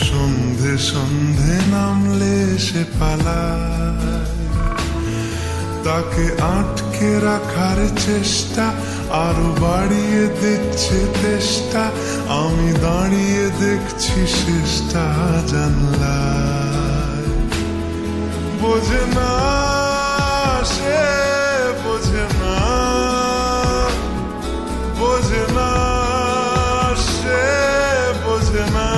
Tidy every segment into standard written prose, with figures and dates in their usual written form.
সন্ধে সন্ধে নামলে সে পালায়, তাকে আটকে রাখার চেষ্টা আরো বাড়িয়ে দিচ্ছে তেষ্টা। আমি দাঁড়িয়ে দেখছি শেষটা জানলায়। বোঝে না সে, বোঝে না, বোঝে না সে, বোঝে না,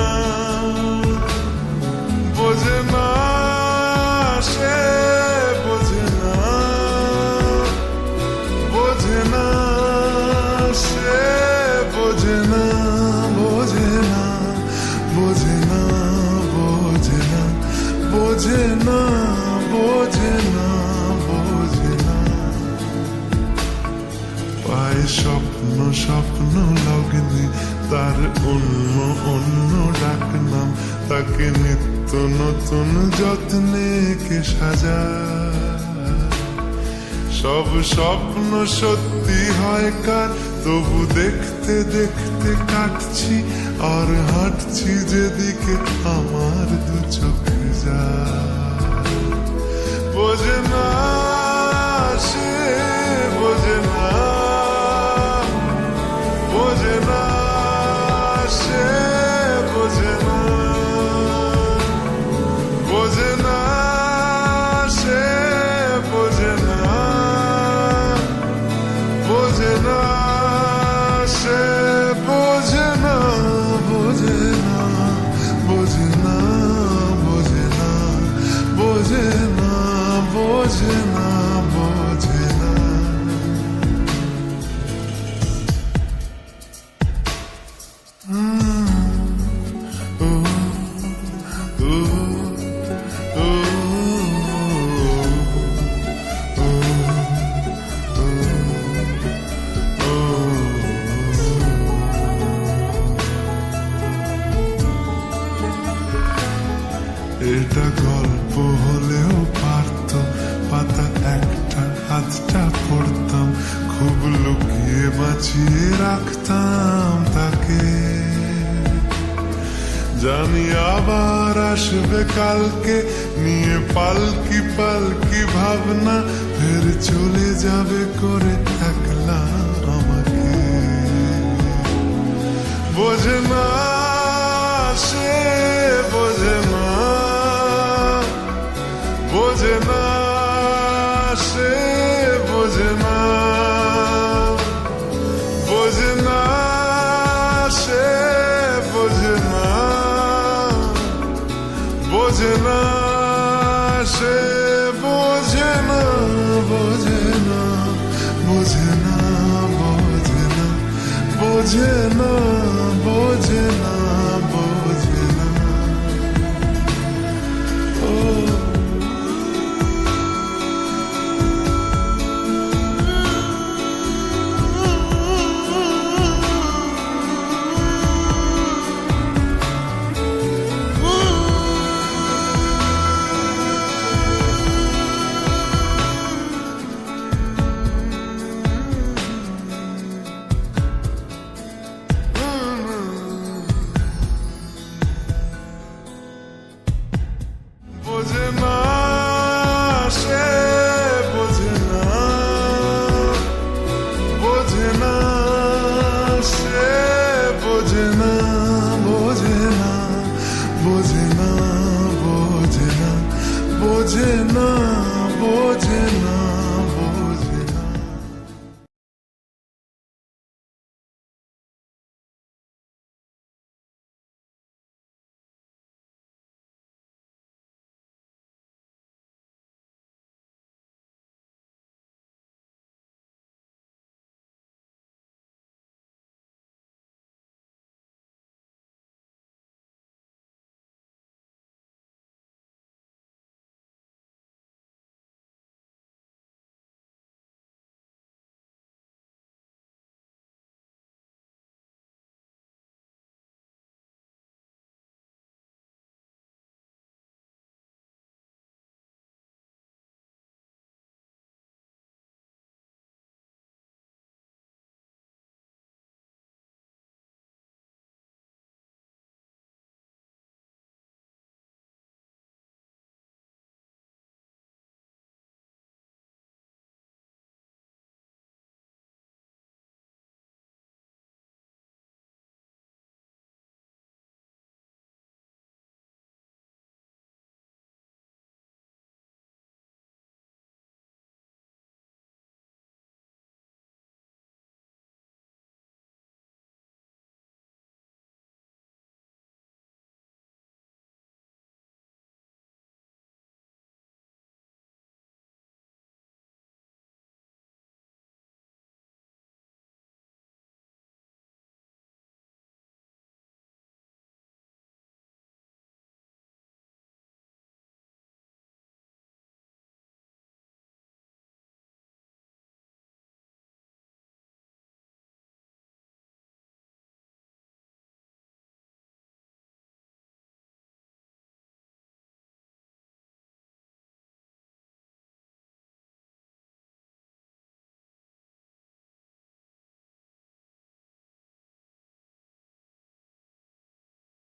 বোঝে না সে, বোঝে না, বোঝে না সে, বোঝে না, বোঝে না, বোঝে না, বোঝে না, বোঝে না, বোঝে না, বোঝে না। পায়ে স্বপ্ন স্বপ্ন লগ্নে তার অন্য অন্য ডাক নাম, তাকে নিত্য নতুন যত্নে কে সাজায়। সব স্বপ্ন সত্যি হয় কার, তবু দেখতে দেখতে কাটছি আর হাঁটছি যেদিকে আমার দু চোখ যায়। বোঝে না সে, বোঝে না, বোঝে না সে, বোঝে না, বোঝে না সে, বোঝে না, বোঝে না সে, বোঝে না, বোঝে না, বোঝে না, বোঝে না, বোঝে না, বোঝে না, বোঝে না। এটা গল্প হলেও পারত, পাতা একটা হাতটা পড়তাম, খুব লুকিয়ে বাঁচিয়ে রাখতাম তাকে। জানি আবার আসবে কালকে, নিয়ে পালকি পালকি ভাবনা, ফের চলে যাবে করে একলা আমাকে। বোঝে না সে, বোঝে না, বোঝে না সে, বোঝে না, বোঝে না সে, বোঝে না, বোঝে না সে, বোঝে না, বোঝে না, বোঝে না, বোঝে না, বোঝে না, বোঝে না।